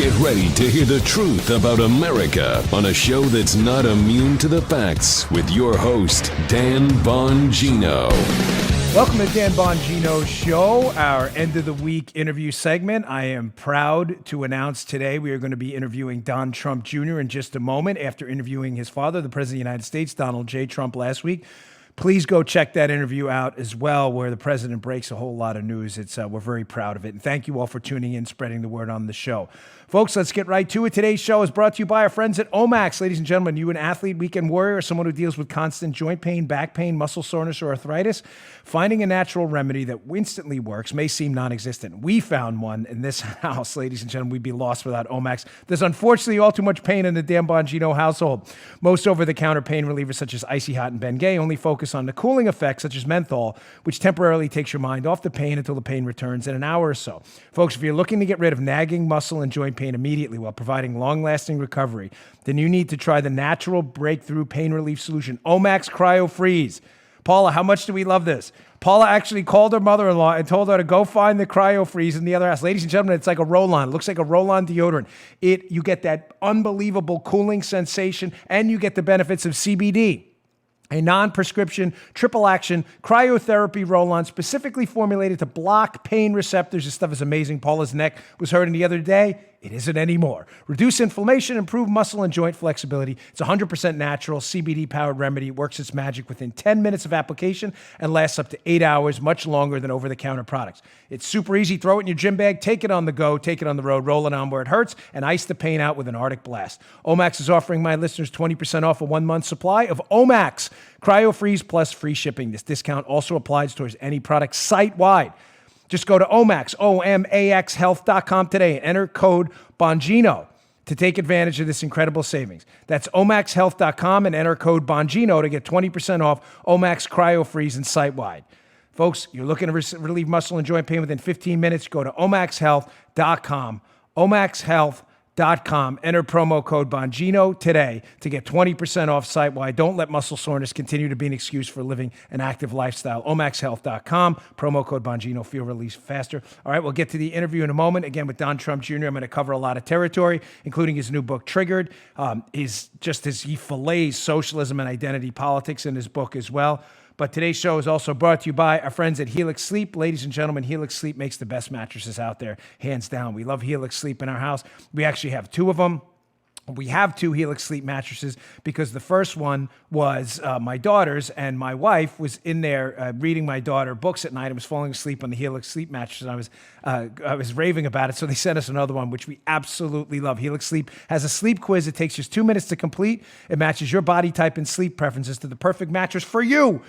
Get ready to hear the truth about America on a show that's not immune to the facts with your host, Dan Bongino. Welcome to Dan Bongino's show, our end of the week interview segment. I am proud to announce today we are going to be interviewing Don Trump Jr. in just a moment after interviewing his father, the President of the United States, Donald J. Trump, last week. Please go check that interview out as well, where the president breaks a whole lot of news. We're very proud of it. And thank you all for tuning in, spreading the word on the show. Folks, let's get right to it. Today's show is brought to you by our friends at Omax. Ladies and gentlemen, you an athlete, weekend warrior, or someone who deals with constant joint pain, back pain, muscle soreness, or arthritis, finding a natural remedy that instantly works may seem non-existent. We found one in this house, ladies and gentlemen. We'd be lost without Omax. There's unfortunately all too much pain in the Dan Bongino household. Most over-the-counter pain relievers such as Icy Hot and Bengay only focus on the cooling effects, such as menthol, which temporarily takes your mind off the pain until the pain returns in an hour or so. Folks, if you're looking to get rid of nagging muscle and joint pain immediately while providing long-lasting recovery, then you need to try the natural breakthrough pain relief solution, Omax Cryo Freeze. Paula, how much do we love this? Paula actually called her mother-in-law and told her to go find the Cryo Freeze in the other house. Ladies and gentlemen, it's like a roll-on. It looks like a roll-on deodorant. You get that unbelievable cooling sensation, and you get the benefits of CBD. A non-prescription, triple-action cryotherapy roll-on specifically formulated to block pain receptors. This stuff is amazing. Paula's neck was hurting the other day. It isn't anymore. Reduce inflammation, improve muscle and joint flexibility. It's 100% natural, CBD-powered remedy. It works its magic within 10 minutes of application and lasts up to 8 hours, much longer than over-the-counter products. It's super easy. Throw it in your gym bag, take it on the go, take it on the road, roll it on where it hurts, and ice the pain out with an Arctic Blast. Omax is offering my listeners 20% off a 1-month supply of Omax Cryo Freeze plus free shipping. This discount also applies towards any product site-wide. Just go to Omax, O-M-A-X health.com today and enter code Bongino to take advantage of this incredible savings. That's omaxhealth.com and enter code Bongino to get 20% off Omax Cryo Freeze and site-wide. Folks, you're looking to relieve muscle and joint pain within 15 minutes, go to omaxhealth.com, omaxhealth.com. Enter promo code Bongino today to get 20% off site-wide. Don't let muscle soreness continue to be an excuse for living an active lifestyle. omaxhealth.com, promo code Bongino. Feel released faster. All right, we'll get to the interview in a moment. Again, with Don Trump Jr., I'm going to cover a lot of territory, including his new book, Triggered. He fillets socialism and identity politics in his book as well. But today's show is also brought to you by our friends at Helix Sleep. Ladies and gentlemen, Helix Sleep makes the best mattresses out there, hands down. We love Helix Sleep in our house. We actually have 2 of them. We have 2 Helix Sleep mattresses because the first one was my daughter's, and my wife was in there reading my daughter books at night and was falling asleep on the Helix Sleep mattress, and I was raving about it, so they sent us another one, which we absolutely love. Helix Sleep has a sleep quiz. It takes just 2 minutes to complete. It matches your body type and sleep preferences to the perfect mattress for you.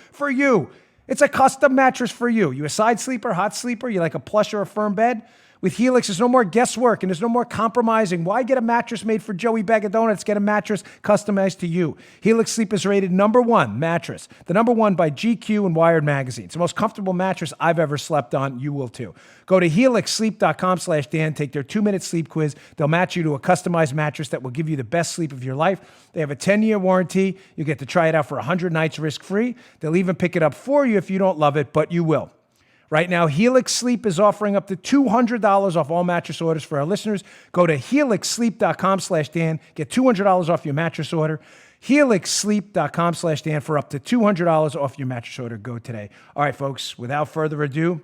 It's a custom mattress for you. You a side sleeper, hot sleeper? You like a plush or a firm bed? With Helix, there's no more guesswork and there's no more compromising. Why get a mattress made for Joey Bag of Donuts? Get a mattress customized to you. Helix Sleep is rated #1 mattress, the #1 by GQ and Wired magazine. It's the most comfortable mattress I've ever slept on. You will too. Go to helixsleep.com/Dan. Take their 2-minute sleep quiz. They'll match you to a customized mattress that will give you the best sleep of your life. They have a 10-year warranty. You get to try it out for 100 nights risk-free. They'll even pick it up for you if you don't love it, but you will. Right now, Helix Sleep is offering up to $200 off all mattress orders for our listeners. Go to helixsleep.com/Dan. Get $200 off your mattress order. helixsleep.com/Dan for up to $200 off your mattress order. Go today. All right, folks, without further ado,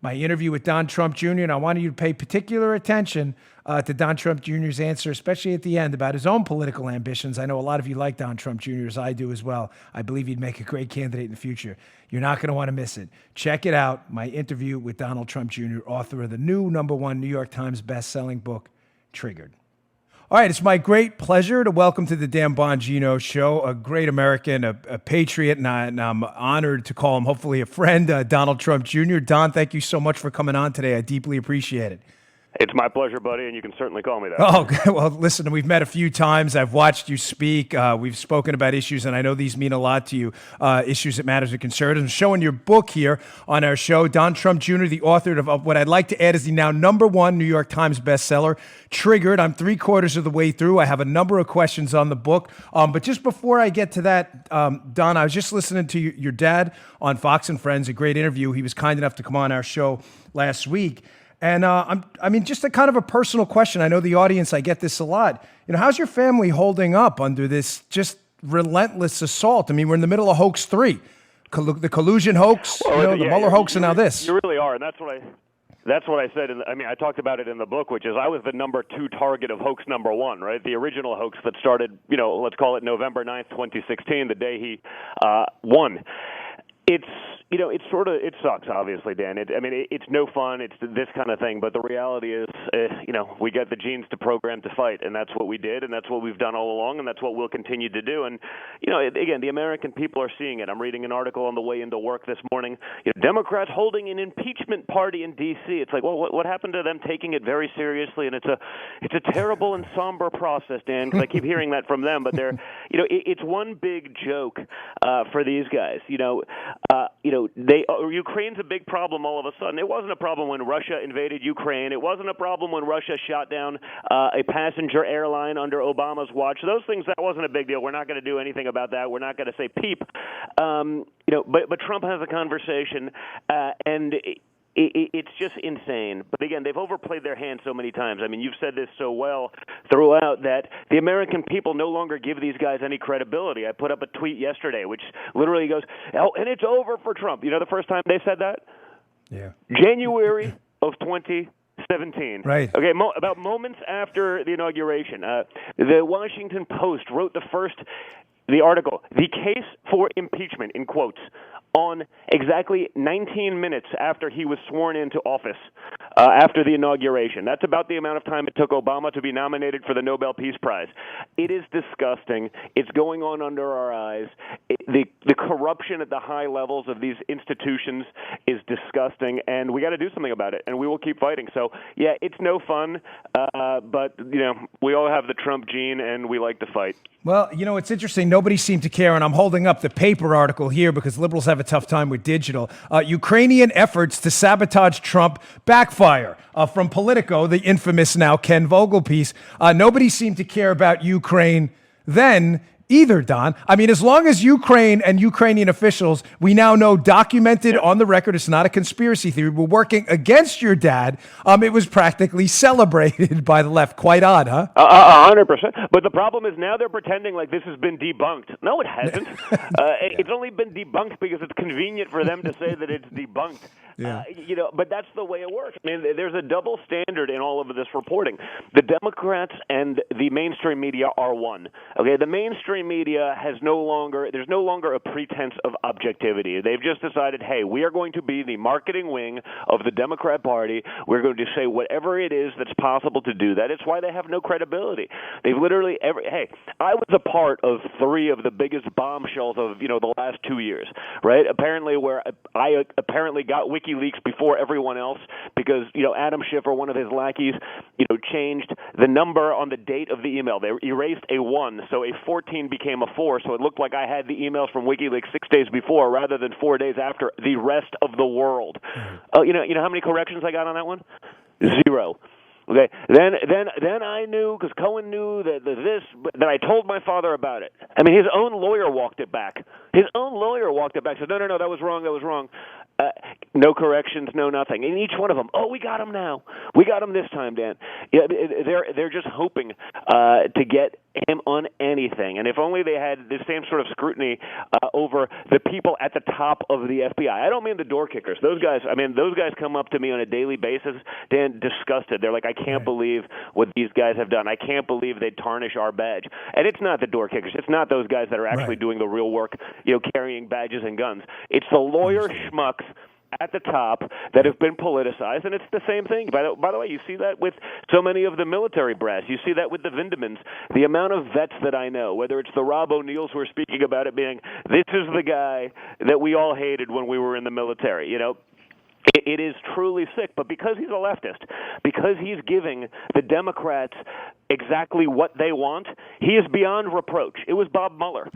my interview with Don Trump Jr., and I wanted you to pay particular attention to Don Trump Jr.'s answer, especially at the end, about his own political ambitions. I know a lot of you like Don Trump Jr., as I do as well. I believe he'd make a great candidate in the future. You're not going to want to miss it. Check it out, my interview with Donald Trump Jr., author of the new #1 New York Times best-selling book, Triggered. All right, it's my great pleasure to welcome to the Dan Bongino Show a great American, a patriot, and I'm honored to call him, hopefully, a friend, Donald Trump Jr. Don, thank you so much for coming on today. I deeply appreciate it. It's my pleasure, buddy, and you can certainly call me that. Oh, well, listen, we've met a few times. I've watched you speak. We've spoken about issues, and I know these mean a lot to you, issues that matter to conservatives. I'm showing your book here on our show, Don Trump Jr., the author of what I'd like to add is the now #1 New York Times bestseller, Triggered. I'm 3/4 of the way through. I have a number of questions on the book. But just before I get to that, Don, I was just listening to your dad on Fox and Friends, a great interview. He was kind enough to come on our show last week. And I mean, just a kind of a personal question. I know the audience, I get this a lot. How's your family holding up under this just relentless assault? I mean, we're in the middle of hoax 3, the collusion hoax, the Mueller hoax, and now this. You really are, and that's what I said. I talked about it in the book, which is I was the number 2 target of hoax number 1, right? The original hoax that started, let's call it November 9th, 2016, the day he won. It sucks, obviously, Dan. It's no fun. It's this kind of thing. But the reality is, we got the genes to program to fight, and that's what we did, and that's what we've done all along, and that's what we'll continue to do. And, again, the American people are seeing it. I'm reading an article on the way into work this morning. Democrats holding an impeachment party in D.C. It's like, well, what happened to them taking it very seriously? And it's a terrible and somber process, Dan, because I keep hearing that from them. But they're, it's one big joke for these guys. Ukraine's a big problem all of a sudden. It wasn't a problem when Russia invaded Ukraine. It wasn't a problem when Russia shot down a passenger airline under Obama's watch. Those things, that wasn't a big deal. We're not going to do anything about that. We're not going to say peep. But Trump has a conversation, and it's just insane. But again, they've overplayed their hand so many times. I mean, you've said this so well throughout that the American people no longer give these guys any credibility. I put up a tweet yesterday which literally goes, "Oh, and it's over for Trump." The first time they said that? Yeah. January of 2017. Right. Okay, about moments after the inauguration, the Washington Post wrote the article, "The case for impeachment," in quotes, on exactly 19 minutes after he was sworn into office, after the inauguration. That's about the amount of time it took Obama to be nominated for the Nobel Peace Prize. It is disgusting. It's going on under our eyes. The corruption at the high levels of these institutions is disgusting, and we got to do something about it, and we will keep fighting. So, yeah, it's no fun, but, we all have the Trump gene, and we like to fight. Well, it's interesting. Nobody seemed to care, and I'm holding up the paper article here because liberals have a tough time with digital. Ukrainian efforts to sabotage Trump backfire. From Politico, the infamous now Ken Vogel piece. Nobody seemed to care about Ukraine then either, Don. I mean, as long as Ukraine and Ukrainian officials, we now know, documented on the record, it's not a conspiracy theory, were working against your dad, it was practically celebrated by the left. Quite odd, huh? 100%. But the problem is now they're pretending like this has been debunked. No, it hasn't. It's only been debunked because it's convenient for them to say that it's debunked. Yeah. But that's the way it works. I mean, there's a double standard in all of this reporting. The Democrats and the mainstream media are one. Okay, the mainstream media there's no longer a pretense of objectivity. They've just decided, hey, we are going to be the marketing wing of the Democrat Party. We're going to say whatever it is that's possible to do that. It's why they have no credibility. They've literally I was a part of 3 of the biggest bombshells of the last 2 years, right? Apparently, where I apparently got WikiLeaks before everyone else because Adam Schiff, or one of his lackeys, changed the number on the date of the email. They erased a 1, so a 14 became a 4, so it looked like I had the emails from WikiLeaks 6 days before rather than 4 days after the rest of the world. You know how many corrections I got on that one? 0. Okay. Then I knew, because Cohen knew that I told my father about it. I mean, his own lawyer walked it back. Said, no, that was wrong. No corrections, no nothing. And each one of them, we got him now. We got him this time, Dan. Yeah, they're just hoping to get him on anything. And if only they had the same sort of scrutiny over the people at the top of the FBI. I don't mean the door kickers. Those guys come up to me on a daily basis, Dan, disgusted. They're like, I can't believe what these guys have done. I can't believe they'd tarnish our badge. And it's not the door kickers. It's not those guys that are actually doing the real work, carrying badges and guns. It's the lawyer schmucks at the top that have been politicized, and it's the same thing. By the way, you see that with so many of the military brass. You see that with the Vindemans. The amount of vets that I know, whether it's the Rob O'Neills who are speaking about it being, this is the guy that we all hated when we were in the military, It is truly sick, but because he's a leftist, because he's giving the Democrats exactly what they want, he is beyond reproach. It was Bob Mueller.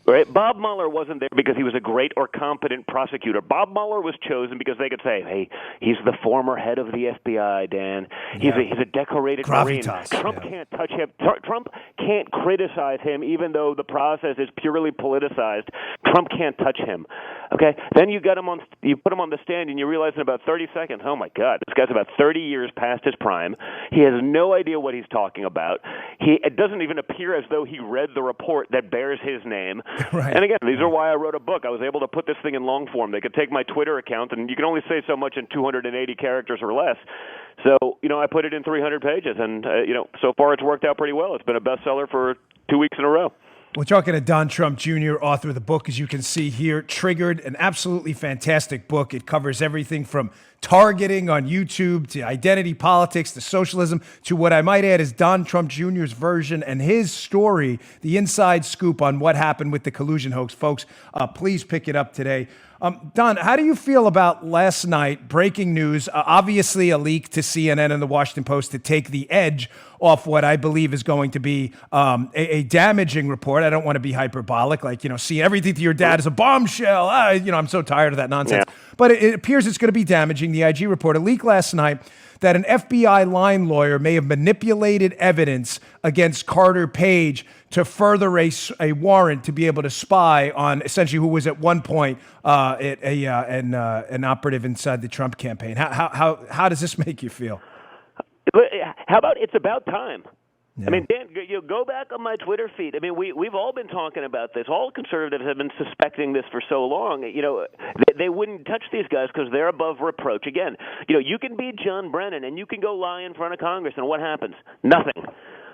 Right? Bob Mueller wasn't there because he was a great or competent prosecutor. Bob Mueller was chosen because they could say, hey, he's the former head of the FBI, Dan. He's a decorated Marine. Trump can't touch him. Trump can't criticize him, even though the process is purely politicized. Trump can't touch him. Okay? Then you put him on the stand, and you realize in about 30 seconds, oh, my God, this guy's about 30 years past his prime. He has no idea what he's talking about. It doesn't even appear as though he read the report that bears his name. Right. And again, these are why I wrote a book. I was able to put this thing in long form. They could take my Twitter account, and you can only say so much in 280 characters or less. So, I put it in 300 pages, and, so far it's worked out pretty well. It's been a bestseller for 2 weeks in a row. We're talking to Don Trump Jr., author of the book, as you can see here, Triggered, an absolutely fantastic book. It covers everything from targeting on YouTube to identity politics to socialism to what I might add is Don Trump Jr.'s version and his story, the inside scoop on what happened with the collusion hoax. Folks, please pick it up today. Don, how do you feel about last night, breaking news, obviously a leak to CNN and the Washington Post to take the edge off what I believe is going to be a damaging report? I don't want to be hyperbolic, like, see everything to your dad is a bombshell. I'm so tired of that nonsense. Yeah. But it appears it's going to be damaging. The IG report, a leak last night that an FBI line lawyer may have manipulated evidence against Carter Page to further a warrant to be able to spy on essentially who was at one point an operative inside the Trump campaign. How does this make you feel? How about it's about time? Yeah. I mean, Dan, go back on my Twitter feed. I mean, we've all been talking about this. All conservatives have been suspecting this for so long. They wouldn't touch these guys because they're above reproach. Again, you can be John Brennan and you can go lie in front of Congress, and what happens? Nothing.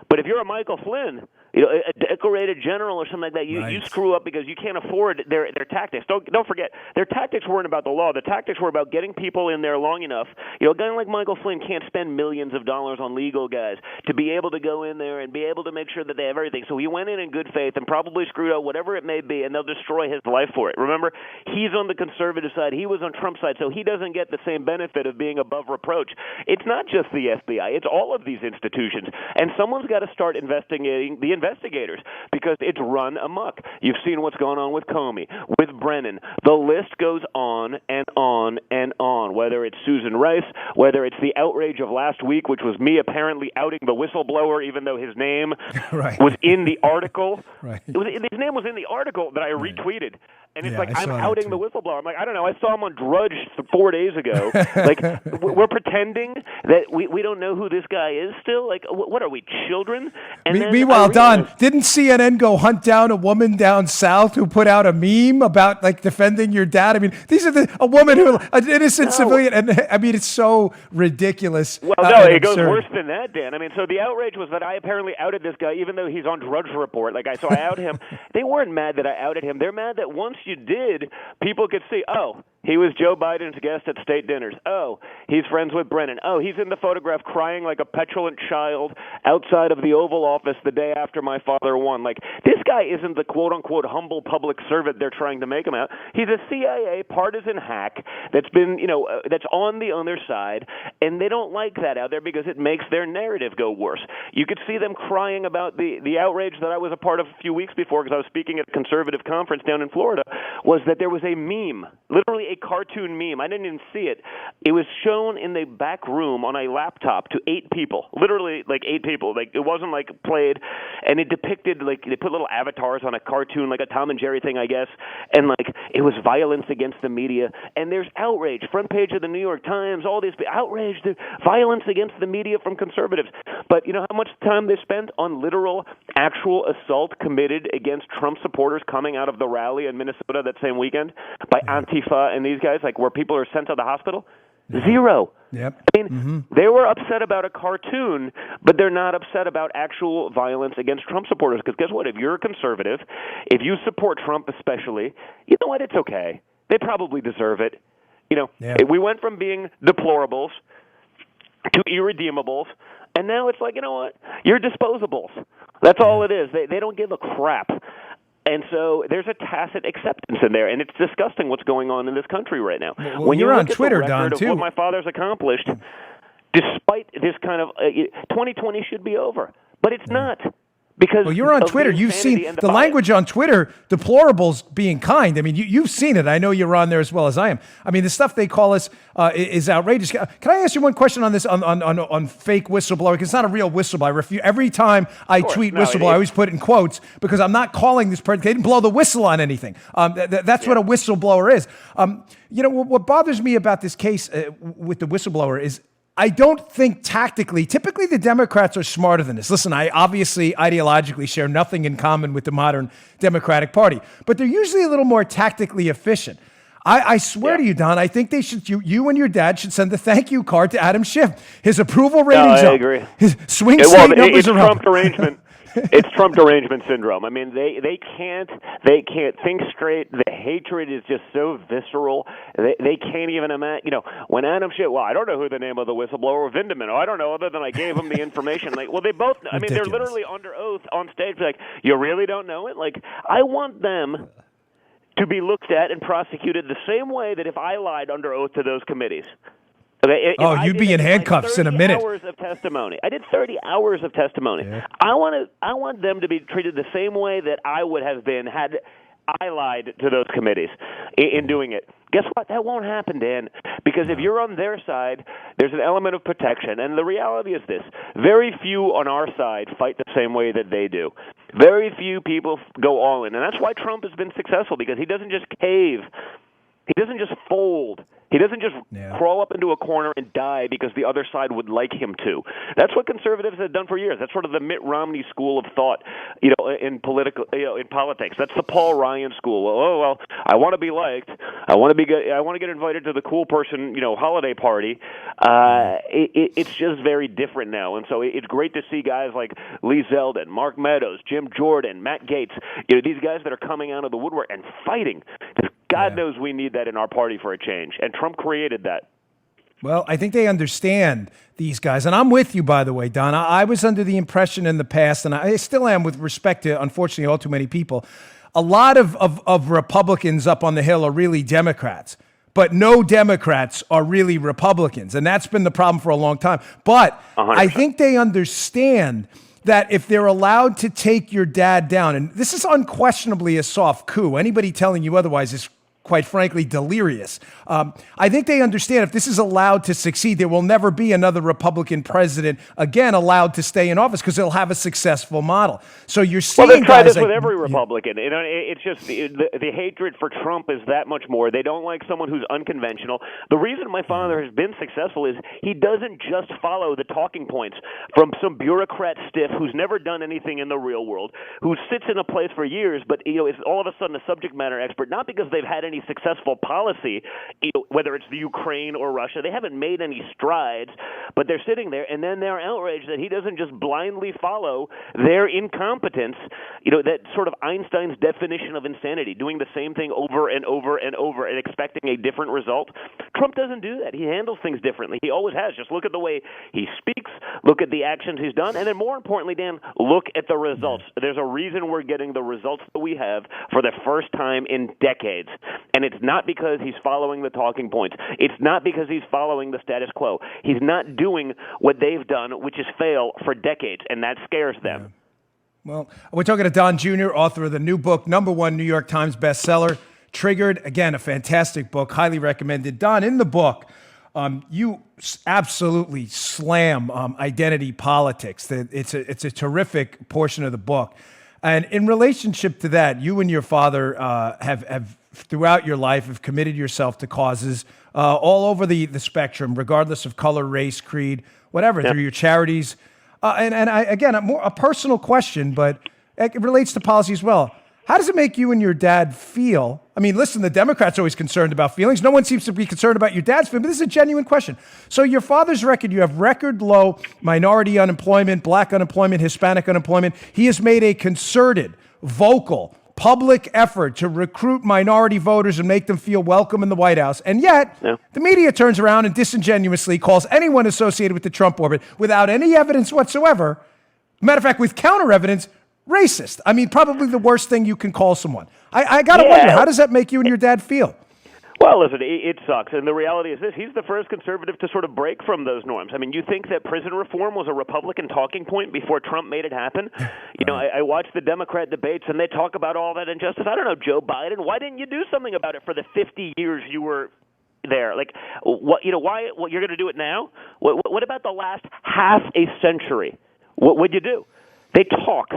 But if you're a Michael Flynn, a decorated general or something like that, you screw up because you can't afford their tactics. Don't forget, their tactics weren't about the law. The tactics were about getting people in there long enough. A guy like Michael Flynn can't spend millions of dollars on legal guys to be able to go in there and be able to make sure that they have everything. So he went in good faith and probably screwed up whatever it may be, and they'll destroy his life for it. Remember, he's on the conservative side. He was on Trump's side, so he doesn't get the same benefit of being above reproach. It's not just the FBI. It's all of these institutions. And someone's got to start investigating the investigators because it's run amok. You've seen what's going on with Comey, with Brennan. The list goes on and on and on, whether it's Susan Rice, whether it's the outrage of last week, which was me apparently outing the whistleblower even though his name was in the article. His name was in the article that I retweeted. And it's I'm outing the whistleblower. I'm like, I don't know. I saw him on Drudge 4 days ago. Like, we're pretending that we don't know who this guy is still? Like, what are we, children? And meanwhile, Don, didn't CNN go hunt down a woman down south who put out a meme about, defending your dad? I mean, these are a woman an innocent civilian. And, I mean, it's so ridiculous. Well, no, it goes worse than that, Dan. I mean, so the outrage was that I apparently outed this guy, even though he's on Drudge Report. So I out him. They weren't mad that I outed him. They're mad that once you did, people could see, he was Joe Biden's guest at state dinners. He's friends with Brennan. He's in the photograph crying like a petulant child outside of the Oval Office the day after my father won. This guy isn't the quote-unquote humble public servant they're trying to make him out. He's a CIA partisan hack that's been, that's on the other side, and they don't like that out there because it makes their narrative go worse. You could see them crying about the outrage that I was a part of a few weeks before because I was speaking at a conservative conference down in Florida, was that there was a meme, literally a cartoon meme. I didn't even see it. It was shown in the back room on a laptop to 8 people, literally 8 people. It wasn't played, and it depicted they put little avatars on a cartoon, like a Tom and Jerry thing, I guess, and it was violence against the media. And there's outrage, front page of the New York Times, all these outrage, the violence against the media from conservatives. But you know how much time they spent on literal, actual assault committed against Trump supporters coming out of the rally in Minnesota that same weekend by Antifa and these guys, where people are sent to the hospital? Zero. Yep. I mean, they were upset about a cartoon, but they're not upset about actual violence against Trump supporters. Because guess what? If you're a conservative, if you support Trump especially, you know what? It's okay. They probably deserve it. We went from being deplorables to irredeemables, and now it's you know what? You're disposables. That's all it is. They don't give a crap. And so there's a tacit acceptance in there, and it's disgusting what's going on in this country right now. Well, when you're on Twitter, Don, too. What my father's accomplished, despite this kind of 2020 should be over, but it's not. Because well, you're on of Twitter. the You've insanity seen and the bias. language on Twitter, deplorables being kind. I mean, you've seen it. I know you're on there as well as I am. I mean, the stuff they call us is outrageous. Can I ask you one question on this, on fake whistleblower? Because it's not a real whistleblower. Every time I tweet whistleblower, I always put it in quotes because I'm not calling this person. They didn't blow the whistle on anything. That's what a whistleblower is. What bothers me about this case with the whistleblower is I don't think tactically, typically the Democrats are smarter than this. Listen, I obviously ideologically share nothing in common with the modern Democratic Party, but they're usually a little more tactically efficient. I swear to you, Don, I think they should. You and your dad should send a thank you card to Adam Schiff. His approval ratings I up. agree. His swing state numbers it's are Trump up. derangement. It's Trump derangement syndrome. I mean, they can't think straight. The hatred is just so visceral. They can't even imagine. When Adam Schiff, well, I don't know who the name of the whistleblower, Vindeman. Oh, I don't know, other than I gave him the information. Like, well, they both. I mean, they're literally under oath on stage. Like, you really don't know it? Like, I want them to be looked at and prosecuted the same way that if I lied under oath to those committees. Okay, you'd be in handcuffs in a minute. 30 hours of testimony. I did 30 hours of testimony. Yeah. I want them to be treated the same way that I would have been had I lied to those committees in doing it. Guess what? That won't happen, Dan, because if you're on their side, there's an element of protection. And the reality is this. Very few on our side fight the same way that they do. Very few people go all in. And that's why Trump has been successful, because he doesn't just cave. He doesn't just fold. He doesn't just crawl up into a corner and die because the other side would like him to. That's what conservatives have done for years. That's sort of the Mitt Romney school of thought, in politics. That's the Paul Ryan school. Oh well, I want to be liked. I want to get invited to the cool person, holiday party. It's just very different now, and so it's great to see guys like Lee Zeldin, Mark Meadows, Jim Jordan, Matt Gaetz. These guys that are coming out of the woodwork and fighting. God knows we need that in our party for a change, and Trump created that. Well, I think they understand these guys, and I'm with you, by the way, Don. I was under the impression in the past, and I still am with respect to, unfortunately, all too many people, a lot of Republicans up on the Hill are really Democrats, but no Democrats are really Republicans, and that's been the problem for a long time. But 100%. I think they understand that if they're allowed to take your dad down, and this is unquestionably a soft coup, anybody telling you otherwise is quite frankly, delirious. I think they understand if this is allowed to succeed, there will never be another Republican president again allowed to stay in office because they'll have a successful model. So you're seeing they've tried guys this with every Republican. It's just the hatred for Trump is that much more. They don't like someone who's unconventional. The reason my father has been successful is he doesn't just follow the talking points from some bureaucrat stiff who's never done anything in the real world, who sits in a place for years, but is all of a sudden a subject matter expert, not because they've had any successful policy, whether it's the Ukraine or Russia. They haven't made any strides, but they're sitting there, and then they're outraged that he doesn't just blindly follow their incompetence, that sort of Einstein's definition of insanity, doing the same thing over and over and over and expecting a different result. Trump doesn't do that. He handles things differently. He always has. Just look at the way he speaks, look at the actions he's done, and then more importantly, Dan, look at the results. There's a reason we're getting the results that we have for the first time in decades. And it's not because he's following the talking points. It's not because he's following the status quo. He's not doing what they've done, which is fail for decades, and that scares them. Yeah. Well, we're talking to Don Jr., author of the new book, #1 New York Times bestseller, Triggered. Again, a fantastic book, highly recommended. Don, in the book, you absolutely slam identity politics. It's a terrific portion of the book. And in relationship to that, you and your father have throughout your life have committed yourself to causes all over the spectrum, regardless of color, race, creed, whatever, through your charities. And again, a personal question, but it relates to policy as well. How does it make you and your dad feel? I mean, listen, the Democrats are always concerned about feelings. No one seems to be concerned about your dad's feelings, but this is a genuine question. So your father's record, you have record low minority unemployment, black unemployment, Hispanic unemployment. He has made a concerted, vocal, public effort to recruit minority voters and make them feel welcome in the White House. And yet, the media turns around and disingenuously calls anyone associated with the Trump orbit without any evidence whatsoever, matter of fact, with counter evidence, racist. I mean, probably the worst thing you can call someone. I got to wonder, how does that make you and your dad feel? Well, listen, it sucks. And the reality is this: he's the first conservative to sort of break from those norms. I mean, you think that prison reform was a Republican talking point before Trump made it happen? You know, I watch the Democrat debates, and they talk about all that injustice. I don't know, Joe Biden, why didn't you do something about it for the 50 years you were there? Like, what? You know, why? Well, you're going to do it now? What about the last half a century? What would you do? They talk,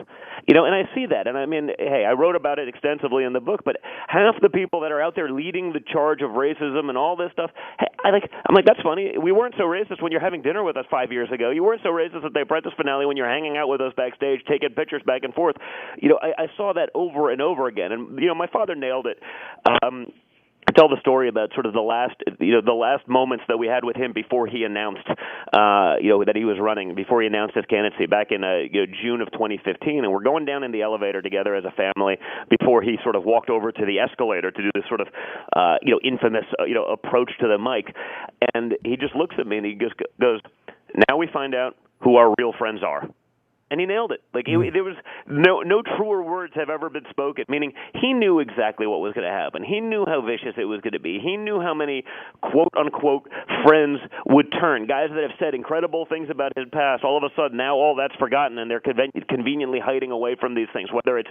you know, and I see that. And I mean, hey, I wrote about it extensively in the book, but half the people that are out there leading the charge of racism and all this stuff, hey, I'm like, that's funny. We weren't so racist when you're having dinner with us 5 years ago. You weren't so racist at the Apprentice finale when you're hanging out with us backstage, taking pictures back and forth. You know, I saw that over and over again. And, you know, my father nailed it. I tell the story about sort of the last moments that we had with him before he announced, that he was running, before he announced his candidacy back in June of 2015, and we're going down in the elevator together as a family before he sort of walked over to the escalator to do this sort of, infamous, approach to the mic, and he just looks at me and he just goes, "Now we find out who our real friends are." And he nailed it. Like, there was no truer words have ever been spoken, meaning he knew exactly what was going to happen. He knew how vicious it was going to be. He knew how many quote-unquote friends would turn. Guys that have said incredible things about his past, all of a sudden now all that's forgotten, and they're conveniently hiding away from these things, whether it's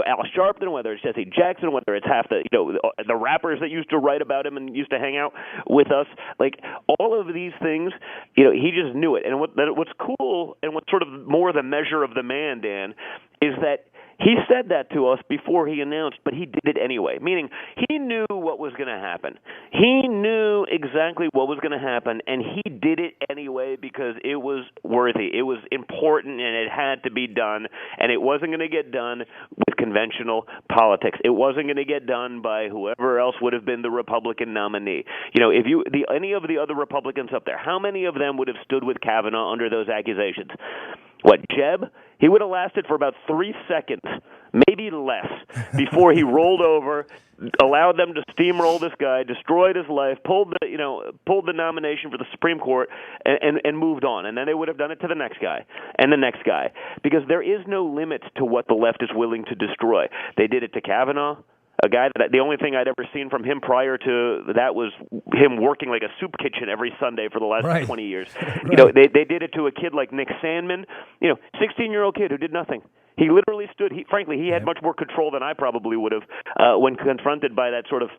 Al Sharpton, whether it's Jesse Jackson, whether it's half the rappers that used to write about him and used to hang out with us. Like, all of these things, he just knew it. And what's cool and what's sort of more the measure of the man, Dan, is that he said that to us before he announced, but he did it anyway, meaning he knew what was going to happen. He knew exactly what was going to happen, and he did it anyway because it was worthy. It was important, and it had to be done, and it wasn't going to get done with conventional politics. It wasn't going to get done by whoever else would have been the Republican nominee. Any of the other Republicans up there, how many of them would have stood with Kavanaugh under those accusations? What, Jeb? He would have lasted for about 3 seconds, maybe less, before he rolled over, allowed them to steamroll this guy, destroyed his life, pulled the nomination for the Supreme Court, and moved on. And then they would have done it to the next guy and the next guy, because there is no limit to what the left is willing to destroy. They did it to Kavanaugh. A guy that the only thing I'd ever seen from him prior to that was him working like a soup kitchen every Sunday for the last 20 years. Right. They did it to a kid like Nick Sandmann, 16-year-old kid who did nothing. He literally stood. He had much more control than I probably would have when confronted by that sort of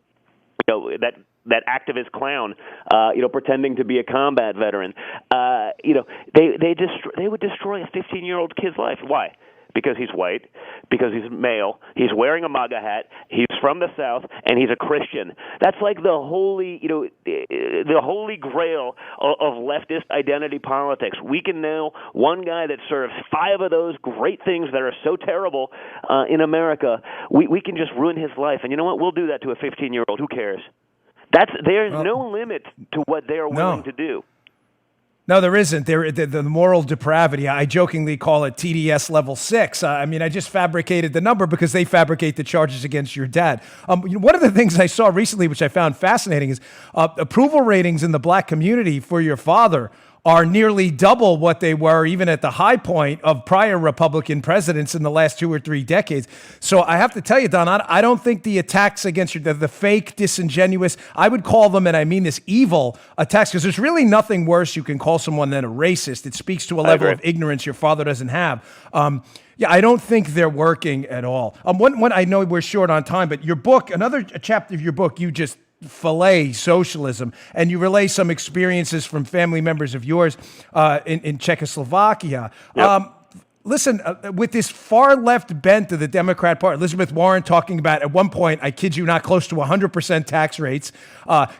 that activist clown, pretending to be a combat veteran. They would destroy a 15-year-old kid's life. Why? Because he's white, because he's male, he's wearing a MAGA hat, he's from the South, and he's a Christian. That's like the holy grail of leftist identity politics. We can now, one guy that serves 5 of those great things that are so terrible in America, we can just ruin his life. And you know what? We'll do that to a 15-year-old. Who cares? There's no limit to what they are willing to do. No, there isn't. The moral depravity, I jokingly call it TDS level 6. I just fabricated the number because they fabricate the charges against your dad. One of the things I saw recently, which I found fascinating, is approval ratings in the black community for your father are nearly double what they were even at the high point of prior Republican presidents in the last 2 or 3 decades. So I have to tell you, Don, I don't think the attacks against the fake, disingenuous, I would call them, and I mean this, evil attacks, because there's really nothing worse you can call someone than a rachist. It speaks to a level of ignorance your father doesn't have. I don't think they're working at all. One, I know we're short on time, but your book, another chapter of your book, you just fillet socialism, and you relay some experiences from family members of yours in Czechoslovakia. Yep. Listen, with this far left bent of the Democrat Party, Elizabeth Warren talking about, at one point, I kid you not, close to 100% tax rates,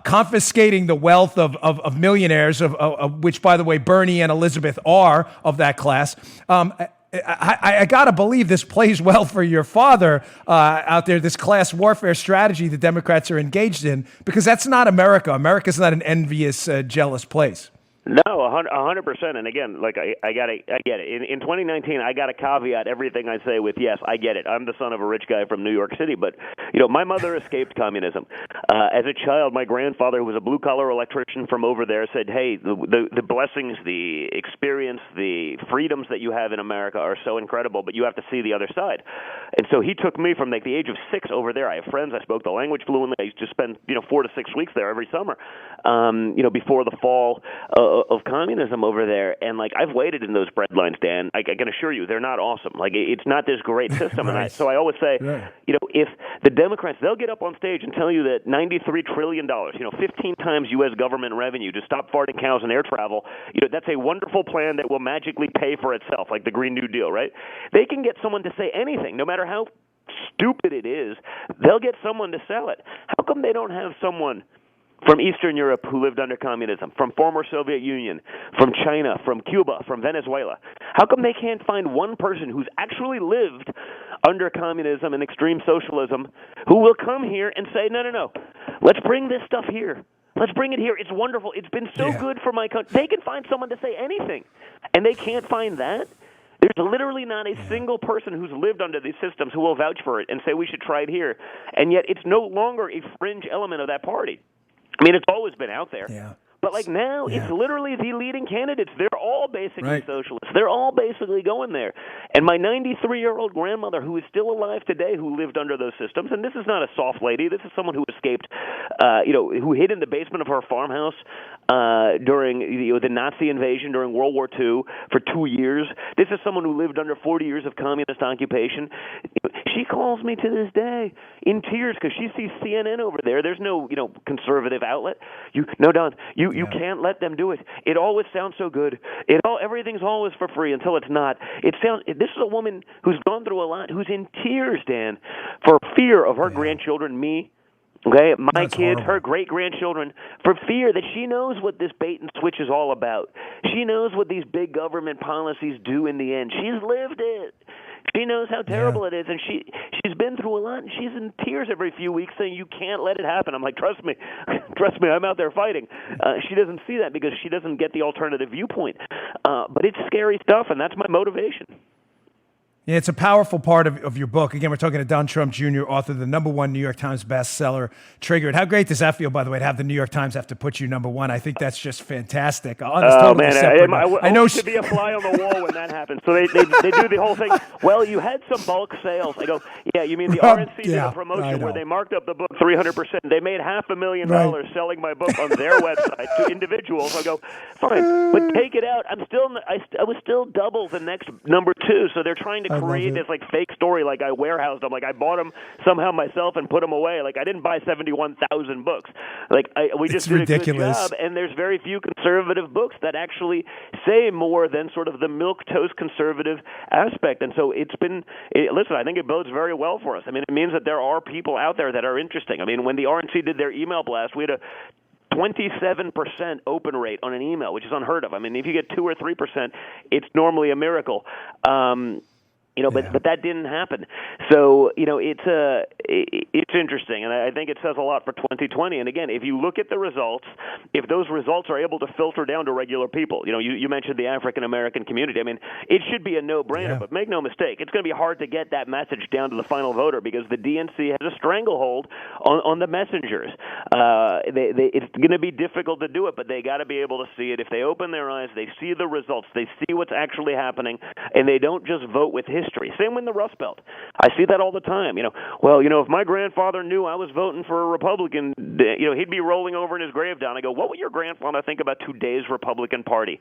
confiscating the wealth of millionaires, of which, by the way, Bernie and Elizabeth are of that class. I got to believe this plays well for your father out there, this class warfare strategy the Democrats are engaged in, because that's not America. America's not an envious, jealous place. No, 100%. And again, like I get it. In 2019, I got to caveat everything I say with yes, I get it. I'm the son of a rich guy from New York City, but my mother escaped communism. As a child, my grandfather, who was a blue collar electrician from over there, said, "Hey, the blessings, the experience, the freedoms that you have in America are so incredible, but you have to see the other side." And so he took me from like the age of 6 over there. I have friends. I spoke the language fluently. I used to spend 4 to 6 weeks there every summer. Before the fall of communism over there, and like I've waited in those bread lines, Dan. I can assure you, they're not awesome. Like it's not this great system, Right. So I always say, Right. If the Democrats, they'll get up on stage and tell you that $93 trillion, 15 times U.S. government revenue to stop farting cows and air travel, that's a wonderful plan that will magically pay for itself, like the Green New Deal, right? They can get someone to say anything, no matter how stupid it is. They'll get someone to sell it. How come they don't have someone from Eastern Europe who lived under communism, from former Soviet Union, from China, from Cuba, from Venezuela? How come they can't find one person who's actually lived under communism and extreme socialism who will come here and say, no, let's bring this stuff here. Let's bring it here. It's wonderful. It's been so good for my country. They can find someone to say anything, and they can't find that. There's literally not a single person who's lived under these systems who will vouch for it and say we should try it here. And yet it's no longer a fringe element of that party. I mean, it's always been out there. Yeah. But like now, it's literally the leading candidates. They're all basically socialists. They're all basically going there. And my 93-year-old grandmother, who is still alive today, who lived under those systems, and this is not a soft lady. This is someone who escaped, who hid in the basement of her farmhouse during the Nazi invasion during World War II for 2 years. This is someone who lived under 40 years of communist occupation. She calls me to this day in tears because she sees CNN over there. There's no conservative outlet. Don, you can't let them do it. It always sounds so good. Everything's always for free until it's not. This is a woman who's gone through a lot, who's in tears, Dan, for fear of her grandchildren, me. Okay, my kids, horrible. Her great-grandchildren, for fear that she knows what this bait and switch is all about. She knows what these big government policies do in the end. She's lived it. She knows how terrible it is, and she's been through a lot, and she's in tears every few weeks saying, you can't let it happen. I'm like, trust me, I'm out there fighting. She doesn't see that because she doesn't get the alternative viewpoint. But it's scary stuff, and that's my motivation. Yeah, it's a powerful part of your book. Again, we're talking to Don Trump Jr., author of the #1 New York Times bestseller, Triggered. How great does that feel, by the way, to have the New York Times have to put you #1? I think that's just fantastic. Oh, man, I know to be a fly on the wall when that happens. So they do the whole thing. Well, you had some bulk sales. I go, yeah, you mean the RNC did a promotion where they marked up the book 300%. They made $500,000 selling my book on their website to individuals. I go, fine, but take it out. I was still double the next #2, so they're trying to create this like fake story, like I warehoused them, like I bought them somehow myself and put them away. Like I didn't buy 71,000 books. Like we just did ridiculous. A good job. And there's very few conservative books that actually say more than sort of the milquetoast conservative aspect. And so listen, I think it bodes very well for us. I mean, it means that there are people out there that are interesting. I mean, when the RNC did their email blast, we had a 27% open rate on an email, which is unheard of. I mean, if you get 2 or 3%, it's normally a miracle. But that didn't happen. So, it's interesting, and I think it says a lot for 2020. And again, if you look at the results, if those results are able to filter down to regular people, you mentioned the African American community. I mean, it should be a no-brainer, but make no mistake, it's going to be hard to get that message down to the final voter because the DNC has a stranglehold on the messengers. It's going to be difficult to do it, but they got to be able to see it. If they open their eyes, they see the results, they see what's actually happening, and they don't just vote with history. Same with the Rust Belt. I see that all the time. If my grandfather knew I was voting for a Republican, he'd be rolling over in his grave down. I go, what would your grandfather think about today's Republican Party?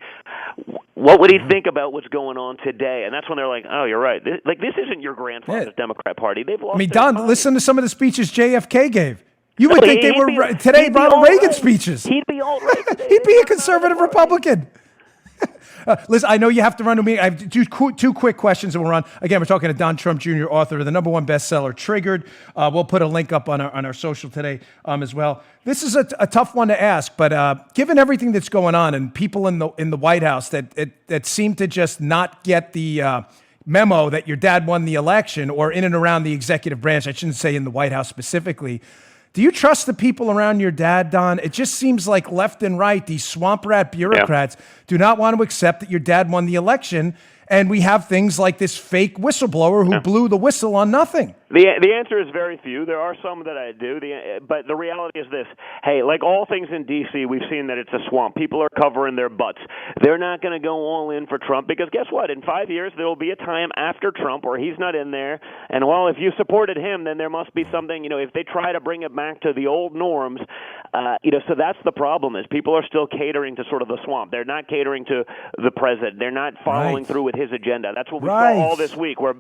What would he think about what's going on today? And that's when they're like, oh, you're right. This isn't your grandfather's Democrat Party. They've lost. I mean, Don, listen to some of the speeches JFK gave. You would think they were Ronald Reagan speeches. He'd be all right. He'd be a conservative Republican. Listen, I know you have to run to me. I have two quick questions and we'll run. Again, we're talking to Don Trump Jr., author of the #1 bestseller, Triggered. We'll put a link up on our social today as well. This is a tough one to ask, but given everything that's going on and people in the White House that seem to just not get the memo that your dad won the election or in and around the executive branch, I shouldn't say in the White House specifically, Do you trust the people around your dad, Don? It just seems like left and right, these swamp rat bureaucrats do not want to accept that your dad won the election. And we have things like this fake whistleblower who blew the whistle on nothing. The answer is very few. There are some that I do, but the reality is this. Hey, like all things in D.C., we've seen that it's a swamp. People are covering their butts. They're not going to go all in for Trump because guess what? In 5 years, there will be a time after Trump where he's not in there. And, well, if you supported him, then there must be something, if they try to bring it back to the old norms, so that's the problem is people are still catering to sort of the swamp. They're not catering to the president. They're not following through with his agenda. That's what we saw all this week where,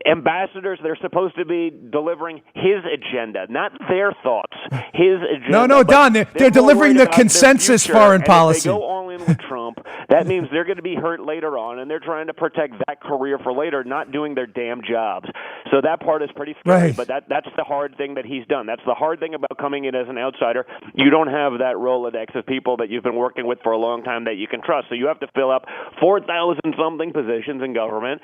ambassadors, they're supposed to be delivering his agenda, not their thoughts. His agenda. No, Don, they're delivering the consensus foreign policy. If they go all in with Trump, that means they're going to be hurt later on, and they're trying to protect that career for later, not doing their damn jobs. So that part is pretty scary, but that's the hard thing that he's done. That's the hard thing about coming in as an outsider. You don't have that Rolodex of people that you've been working with for a long time that you can trust. So you have to fill up 4,000-something positions in government.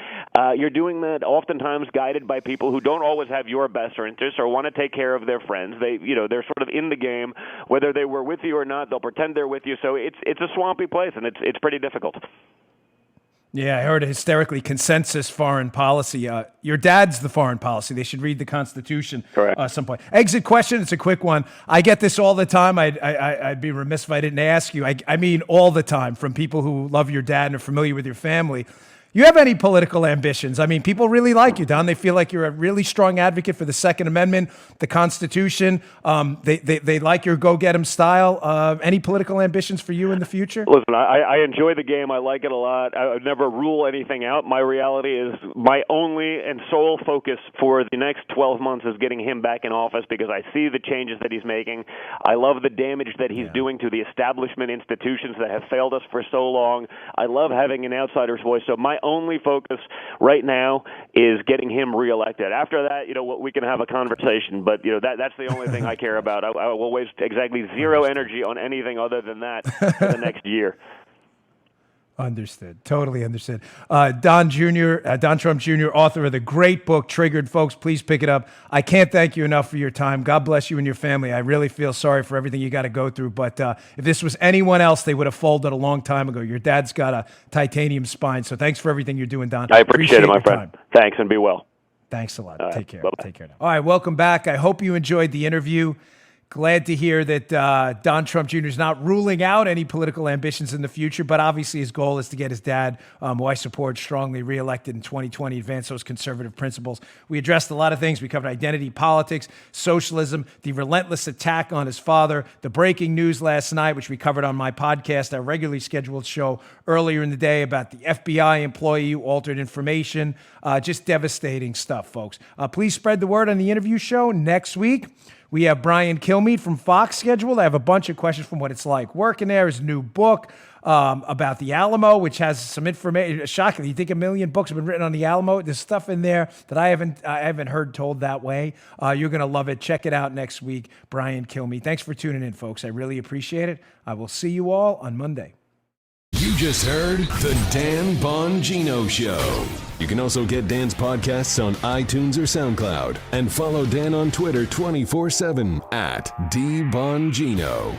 You're doing that oftentimes guided by people who don't always have your best interests or want to take care of their friends. They're sort of in the game, whether they were with you or not. They'll pretend they're with you. So it's a swampy place, and it's pretty difficult. Yeah, I heard hysterically consensus foreign policy. Your dad's the foreign policy. They should read the Constitution at some point. Exit question. It's a quick one. I get this all the time. I'd be remiss if I didn't ask you. I mean all the time from people who love your dad and are familiar with your family. You have any political ambitions? I mean, people really like you, Don. They feel like you're a really strong advocate for the Second Amendment, the Constitution. They like your go-get-'em style. Any political ambitions for you in the future? Listen, I enjoy the game. I like it a lot. I would never rule anything out. My reality is my only and sole focus for the next 12 months is getting him back in office because I see the changes that he's making. I love the damage that he's doing to the establishment institutions that have failed us for so long. I love having an outsider's voice. So my only focus right now is getting him reelected. After that, we can have a conversation, but that's the only thing I care about. I will waste exactly zero energy on anything other than that for the next year. Understood. Totally understood. Don Trump Jr., author of the great book, Triggered. Folks, please pick it up. I can't thank you enough for your time. God bless you and your family. I really feel sorry for everything you got to go through. But if this was anyone else, they would have folded a long time ago. Your dad's got a titanium spine. So thanks for everything you're doing, Don. I appreciate it, my friend. Thanks, and be well. Thanks a lot. All right. Take care. Bye-bye. Take care now. All right, welcome back. I hope you enjoyed the interview. Glad to hear that Don Trump Jr. is not ruling out any political ambitions in the future, but obviously his goal is to get his dad, who I support strongly, reelected in 2020, advance those conservative principles. We addressed a lot of things. We covered identity politics, socialism, the relentless attack on his father, the breaking news last night, which we covered on my podcast, our regularly scheduled show earlier in the day about the FBI employee who altered information. Just devastating stuff, folks. Please spread the word on the interview show next week. We have Brian Kilmeade from Fox scheduled. I have a bunch of questions from what it's like working there, his new book about the Alamo, which has some information. Shocking. You think 1 million books have been written on the Alamo? There's stuff in there that I haven't heard told that way. You're going to love it. Check it out next week. Brian Kilmeade. Thanks for tuning in, folks. I really appreciate it. I will see you all on Monday. You just heard The Dan Bongino Show. You can also get Dan's podcasts on iTunes or SoundCloud. And follow Dan on Twitter 24/7 @DBongino.